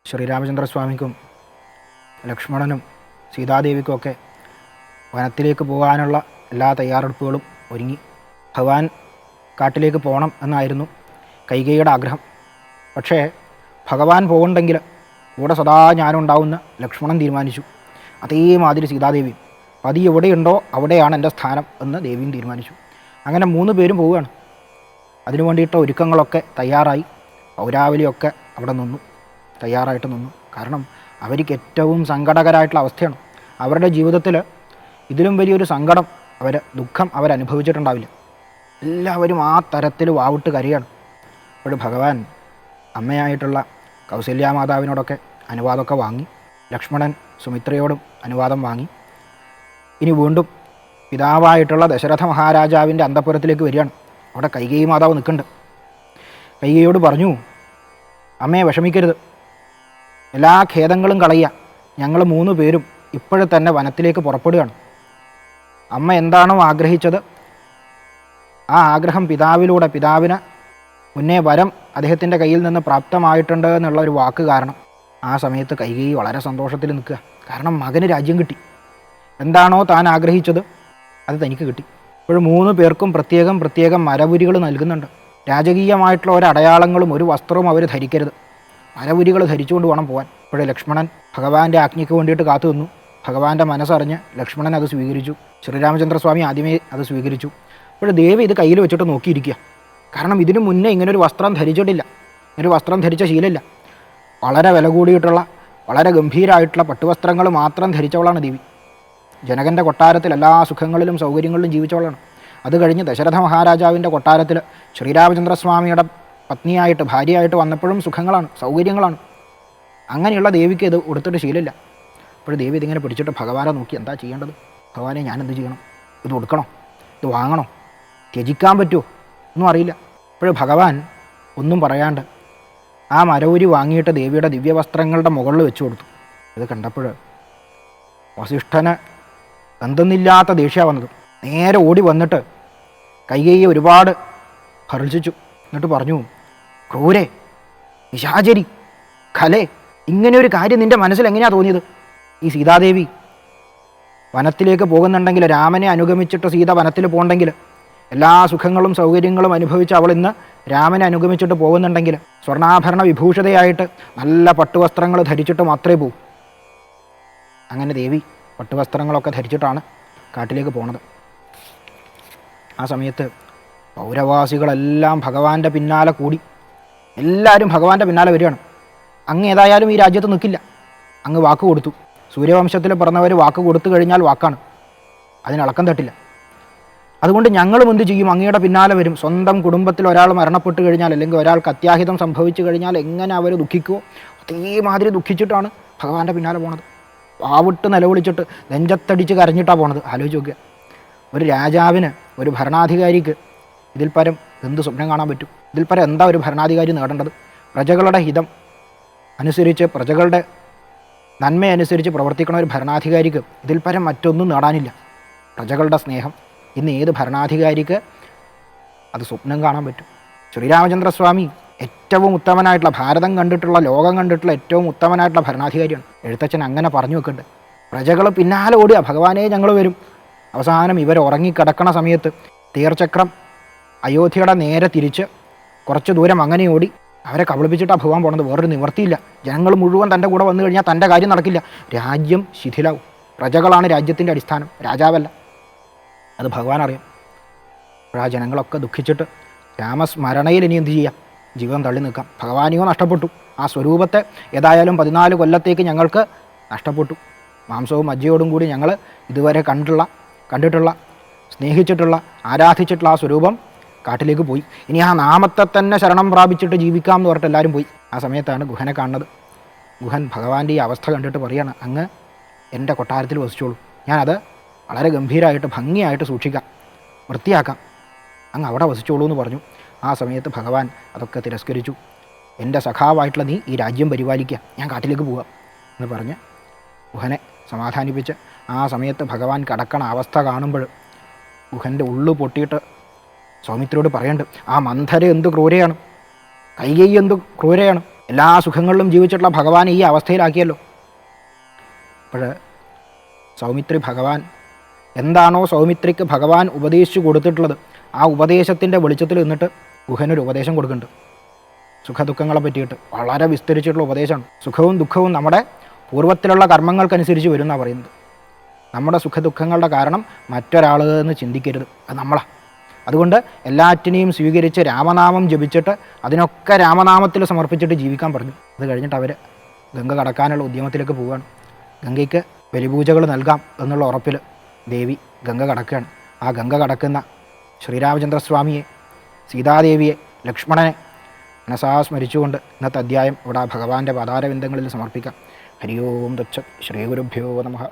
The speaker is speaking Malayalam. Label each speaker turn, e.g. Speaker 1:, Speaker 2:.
Speaker 1: ശ്രീരാമചന്ദ്രസ്വാമിക്കും ലക്ഷ്മണനും സീതാദേവിക്കുമൊക്കെ വനത്തിലേക്ക് പോകാനുള്ള എല്ലാ തയ്യാറെടുപ്പുകളും ഒരുങ്ങി. ഭഗവാൻ കാട്ടിലേക്ക് പോകണം എന്നായിരുന്നു കൈകേയിയുടെ ആഗ്രഹം. പക്ഷേ ഭഗവാൻ പോകണ്ടെങ്കിൽ കൂടെ സദാ ഞാനുണ്ടാവുമെന്ന് ലക്ഷ്മണൻ തീരുമാനിച്ചു. അതേമാതിരി സീതാദേവി പതി എവിടെയുണ്ടോ അവിടെയാണ് എൻ്റെ സ്ഥാനം എന്ന് ദേവിയും തീരുമാനിച്ചു. അങ്ങനെ 3 പേരും പോവുകയാണ്. അതിനു വേണ്ടിയിട്ട് ഒരുക്കങ്ങളൊക്കെ തയ്യാറായി. പൗരാവലിയൊക്കെ അവിടെ നിന്നു, തയ്യാറായിട്ട് നിന്നു. കാരണം അവർക്ക് ഏറ്റവും സങ്കടകരമായിട്ടുള്ള അവസ്ഥയാണ്. അവരുടെ ജീവിതത്തിൽ ഇതിലും വലിയൊരു സങ്കടം ദുഃഖം അവരനുഭവിച്ചിട്ടുണ്ടാവില്ല. എല്ലാവരും ആ തരത്തിൽ വാവിട്ട് കരയാണ്. അപ്പോൾ ഭഗവാൻ അമ്മയായിട്ടുള്ള കൗസല്യാമാതാവിനോടൊക്കെ അനുവാദമൊക്കെ വാങ്ങി. ലക്ഷ്മണൻ സുമിത്രയോടും അനുവാദം വാങ്ങി. ഇനി വീണ്ടും പിതാവായിട്ടുള്ള ദശരഥ മഹാരാജാവിൻ്റെ അന്തഃപുരത്തിലേക്ക് വരികയാണ്. അവിടെ കൈകേയി മാതാവ് നിൽക്കുന്നുണ്ട്. കൈകേയിയോട് പറഞ്ഞു, അമ്മയെ വിഷമിക്കരുത്, എല്ലാ ഖേദങ്ങളും കളയുക. ഞങ്ങൾ 3 പേരും ഇപ്പോഴെ തന്നെ വനത്തിലേക്ക് പുറപ്പെടുകയാണ്. അമ്മ എന്താണോ ആഗ്രഹിച്ചത് ആ ആഗ്രഹം പിതാവിന് മുന്നേ വരം അദ്ദേഹത്തിൻ്റെ കയ്യിൽ നിന്ന് പ്രാപ്തമായിട്ടുണ്ട് എന്നുള്ള ഒരു വാക്ക് കാരണം ആ സമയത്ത് കൈകേയി വളരെ സന്തോഷത്തിൽ നിൽക്കുക. കാരണം മകന് രാജ്യം കിട്ടി. എന്താണോ താൻ ആഗ്രഹിച്ചത് അത് തനിക്ക് കിട്ടി. ഇപ്പോൾ 3 പേർക്കും പ്രത്യേകം മരവുരികൾ നൽകുന്നുണ്ട്. രാജകീയമായിട്ടുള്ള ഒരടയാളങ്ങളും ഒരു വസ്ത്രവും അവർ ധരിക്കരുത്. മരവുരികൾ ധരിച്ചുകൊണ്ട് വേണം പോകാൻ. ഇപ്പോഴേ ലക്ഷ്മണൻ ഭഗവാന്റെ ആജ്ഞയ്ക്ക് വേണ്ടിയിട്ട് കാത്തു നിന്നു. ഭഗവാന്റെ മനസ്സറിഞ്ഞ് ലക്ഷ്മണൻ അത് സ്വീകരിച്ചു. ശ്രീരാമചന്ദ്രസ്വാമി ആദ്യമേ അത് സ്വീകരിച്ചു. ഇപ്പോൾ ദേവി ഇത് കയ്യിൽ വെച്ചിട്ട് നോക്കിയിരിക്കുക. കാരണം ഇതിനു മുന്നേ ഇങ്ങനൊരു വസ്ത്രം ധരിച്ചിട്ടില്ല, ഇങ്ങനൊരു വസ്ത്രം ധരിച്ച ശീലമില്ല. വളരെ വില കൂടിയിട്ടുള്ള വളരെ ഗംഭീരമായിട്ടുള്ള പട്ടുവസ്ത്രങ്ങൾ മാത്രം ധരിച്ചവളാണ് ദേവി. ജനകൻ്റെ കൊട്ടാരത്തിൽ എല്ലാ സുഖങ്ങളിലും സൗകര്യങ്ങളിലും ജീവിച്ചവളാണ്. അത് കഴിഞ്ഞ് ദശരഥ മഹാരാജാവിൻ്റെ കൊട്ടാരത്തിൽ ശ്രീരാമചന്ദ്രസ്വാമിയുടെ പത്നിയായിട്ട് ഭാര്യയായിട്ട് വന്നപ്പോഴും സുഖങ്ങളാണ്, സൗകര്യങ്ങളാണ്. അങ്ങനെയുള്ള ദേവിക്ക് ഇത് ഉടുത്തിട്ട് ശീലമില്ല. അപ്പോൾ ദേവി ഇതിങ്ങനെ പിടിച്ചിട്ട് ഭഗവാനെ നോക്കി, എന്താ ചെയ്യേണ്ടത്? ഭഗവാനെ ഞാൻ എന്ത് ചെയ്യണം? ഇത് കൊടുക്കണോ? ഇത് വാങ്ങണോ? ത്യജിക്കാൻ പറ്റുമോ? ഒന്നും അറിയില്ല. അപ്പോൾ ഭഗവാൻ ഒന്നും പറയാണ്ട് ആ മരവുരി വാങ്ങിയിട്ട് ദേവിയുടെ ദിവ്യവസ്ത്രങ്ങളുടെ മുകളിൽ വെച്ചു കൊടുത്തു. ഇത് കണ്ടപ്പോൾ വസിഷ്ഠന് എന്തെന്നില്ലാത്ത ദേഷ്യം വന്നത്. നേരെ ഓടി വന്നിട്ട് കൈകേയിയെ ഒരുപാട് ഭർജിച്ചു. എന്നിട്ട് പറഞ്ഞു, ക്രൂരേ, നിശാചരി, ഖലേ, ഇങ്ങനെ ഒരു കാര്യം നിൻ്റെ മനസ്സിൽ എങ്ങനെയാണ് തോന്നിയത്? ഈ സീതാദേവി വനത്തിലേക്ക് പോകുന്നുണ്ടെങ്കിൽ, രാമനെ അനുഗമിച്ചിട്ട് സീത വനത്തിൽ പോകണ്ടെങ്കിൽ, എല്ലാ സുഖങ്ങളും സൗകര്യങ്ങളും അനുഭവിച്ച് അവൾ ഇന്ന് രാമനെ അനുഗമിച്ചിട്ട് പോകുന്നുണ്ടെങ്കിൽ സ്വർണ്ണാഭരണ വിഭൂഷിതയായിട്ട് നല്ല പട്ടുവസ്ത്രങ്ങൾ ധരിച്ചിട്ട് മാത്രമേ പോകൂ. അങ്ങനെ ദേവി പട്ടുവസ്ത്രങ്ങളൊക്കെ ധരിച്ചിട്ടാണ് കാട്ടിലേക്ക് പോണത്. ആ സമയത്ത് പൗരവാസികളെല്ലാം ഭഗവാന്റെ പിന്നാലെ കൂടി. എല്ലാവരും ഭഗവാന്റെ പിന്നാലെ വരികയാണ്. അങ്ങ് ഏതായാലും ഈ രാജ്യത്ത് നിൽക്കില്ല, അങ്ങ് വാക്ക് കൊടുത്തു. സൂര്യവംശത്തിൽ പിറന്നവർ വാക്ക് കൊടുത്തു കഴിഞ്ഞാൽ വാക്കാണ്, അതിനിളക്കം തട്ടില്ല. അതുകൊണ്ട് ഞങ്ങളും എന്ത് ചെയ്യും? അങ്ങയുടെ പിന്നാലെ വരും. സ്വന്തം കുടുംബത്തിൽ ഒരാൾ മരണപ്പെട്ട് കഴിഞ്ഞാൽ, അല്ലെങ്കിൽ ഒരാൾക്ക് അത്യാഹിതം സംഭവിച്ചു കഴിഞ്ഞാൽ എങ്ങനെ അവർ ദുഃഖിക്കുമോ അതേമാതിരി ദുഃഖിച്ചിട്ടാണ് ഭഗവാന്റെ പിന്നാലെ പോണത്. വാവിട്ട് നിലവിളിച്ചിട്ട് നെഞ്ചത്തടിച്ച് കരഞ്ഞിട്ടാണ് പോണത്. ആലോചിച്ച് നോക്കുക. ഒരു രാജാവിന്, ഒരു ഭരണാധികാരിക്ക് ഇതിൽ പരം എന്ത് സ്വപ്നം കാണാൻ പറ്റും? ഇതിൽ പരം എന്താ ഒരു ഭരണാധികാരി നേടേണ്ടത്? പ്രജകളുടെ ഹിതം അനുസരിച്ച്, പ്രജകളുടെ നന്മയനുസരിച്ച് പ്രവർത്തിക്കണ ഒരു ഭരണാധികാരിക്ക് ഇതിൽ പരം മറ്റൊന്നും നേടാനില്ല. പ്രജകളുടെ സ്നേഹം ഇന്ന് ഏത് ഭരണാധികാരിക്ക് അത് സ്വപ്നം കാണാൻ പറ്റും? ശ്രീരാമചന്ദ്രസ്വാമി ഏറ്റവും ഉത്തമനായിട്ടുള്ള, ഭാരതം കണ്ടിട്ടുള്ള, ലോകം കണ്ടിട്ടുള്ള ഏറ്റവും ഉത്തമനായിട്ടുള്ള ഭരണാധികാരിയാണ്. എഴുത്തച്ഛൻ അങ്ങനെ പറഞ്ഞു വെക്കുന്നുണ്ട്. പ്രജകൾ പിന്നാലെ ഓടുക, ഭഗവാനെ ഞങ്ങൾ വരും. അവസാനം ഇവർ ഉറങ്ങിക്കിടക്കണ സമയത്ത് തേർചക്രം അയോധ്യയുടെ നേരെ തിരിച്ച് കുറച്ച് ദൂരം അങ്ങനെ ഓടി അവരെ കബളിപ്പിച്ചിട്ടാണ് ഭഗവാൻ പോണത്. വേറൊരു നിവർത്തിയില്ല. ജനങ്ങൾ മുഴുവൻ തൻ്റെ കൂടെ വന്നു കഴിഞ്ഞാൽ തൻ്റെ കാര്യം നടക്കില്ല. രാജ്യം ശിഥിലാവും. പ്രജകളാണ് രാജ്യത്തിൻ്റെ അടിസ്ഥാനം, രാജാവല്ല. അത് ഭഗവാൻ അറിയാം. അപ്പോൾ ആ ജനങ്ങളൊക്കെ ദുഃഖിച്ചിട്ട് രാമസ്മരണയിൽ ഇനി എന്ത് ചെയ്യാം? ജീവിതം തള്ളി നിൽക്കാം. ഭഗവാനെയോ നഷ്ടപ്പെട്ടു. ആ സ്വരൂപത്തെ ഏതായാലും 14 കൊല്ലത്തേക്ക് ഞങ്ങൾക്ക് നഷ്ടപ്പെട്ടു. മാംസവും മജ്ജയോടും കൂടി ഞങ്ങൾ ഇതുവരെ കണ്ടിട്ടുള്ള സ്നേഹിച്ചിട്ടുള്ള ആരാധിച്ചിട്ടുള്ള ആ സ്വരൂപം കാട്ടിലേക്ക് പോയി. ഇനി ആ നാമത്തെ തന്നെ ശരണം പ്രാപിച്ചിട്ട് ജീവിക്കാം എന്ന് പറഞ്ഞിട്ട് എല്ലാവരും പോയി. ആ സമയത്താണ് ഗുഹനെ കാണുന്നത്. ഗുഹൻ ഭഗവാന്റെ ഈ അവസ്ഥ കണ്ടിട്ട് പറയാണ്, അങ്ങ് എൻ്റെ കൊട്ടാരത്തിൽ വസിച്ചോളൂ, ഞാനത് വളരെ ഗംഭീരമായിട്ട് ഭംഗിയായിട്ട് സൂക്ഷിക്കാം, വൃത്തിയാക്കാം, അങ്ങ് അവിടെ വസിച്ചോളൂ എന്ന് പറഞ്ഞു. ആ സമയത്ത് ഭഗവാൻ അതൊക്കെ തിരസ്കരിച്ചു. എൻ്റെ സഖാവായിട്ടുള്ള നീ ഈ രാജ്യം പരിപാലിക്കുക, ഞാൻ കാട്ടിലേക്ക് പോവുക എന്ന് പറഞ്ഞ് ഗുഹനെ സമാധാനിപ്പിച്ച് ആ സമയത്ത് ഭഗവാൻ കടക്കണ അവസ്ഥ കാണുമ്പോൾ ഗുഹൻ്റെ ഉള്ളു പൊട്ടിയിട്ട് സൗമിത്രിയോട് പറയുന്നുണ്ട്, ആ മന്ധര എന്ത് ക്രൂരയാണ്, കൈകേയി എന്ത് ക്രൂരയാണ്, എല്ലാ സുഖങ്ങളിലും ജീവിച്ചിട്ടുള്ള ഭഗവാൻ ഈ അവസ്ഥയിലാക്കിയല്ലോ. അപ്പോൾ സൗമിത്രി ഭഗവാൻ എന്താണോ സൗമിത്രിക്ക് ഭഗവാൻ ഉപദേശിച്ചു കൊടുത്തിട്ടുള്ളത്, ആ ഉപദേശത്തിൻ്റെ വെളിച്ചത്തിൽ നിന്നിട്ട് ഗുഹനൊരു ഉപദേശം കൊടുക്കുന്നുണ്ട്. സുഖദുഃഖങ്ങളെ പറ്റിയിട്ട് വളരെ വിസ്തരിച്ചിട്ടുള്ള ഉപദേശമാണ്. സുഖവും ദുഃഖവും നമ്മുടെ പൂർവ്വത്തിലുള്ള കർമ്മങ്ങൾക്കനുസരിച്ച് വരും എന്നാണ് പറയുന്നത്. നമ്മുടെ സുഖദുഃഖങ്ങളുടെ കാരണം മറ്റൊരാൾ എന്ന് ചിന്തിക്കരുത്, അത് നമ്മളാണ്. അതുകൊണ്ട് എല്ലാറ്റിനെയും സ്വീകരിച്ച് രാമനാമം ജപിച്ചിട്ട് അതിനൊക്കെ രാമനാമത്തിൽ സമർപ്പിച്ചിട്ട് ജീവിക്കാൻ പറഞ്ഞു. അത് കഴിഞ്ഞിട്ട് അവർ ഗംഗ കടക്കാനുള്ള ഉദ്യമത്തിലേക്ക് പോവുകയാണ്. ഗംഗയ്ക്ക് ബലിപൂജകൾ നൽകാം എന്നുള്ള ഉറപ്പിൽ ദേവി ഗംഗ കടക്കുകയാണ്. ആ ഗംഗ കടക്കുന്ന ശ്രീരാമചന്ദ്രസ്വാമിയെ, സീതാദേവിയെ, ലക്ഷ്മണനെ മനസാ സ്മരിച്ചുകൊണ്ട് ഇന്നത്തെ അധ്യായം ഇവിടെ ഭഗവാന്റെ പാതാരവിന്ദങ്ങളിൽ സമർപ്പിക്കാം. ഹരി ഓം തത്സത്. ശ്രീ ഗുരുഭ്യോ നമഃ.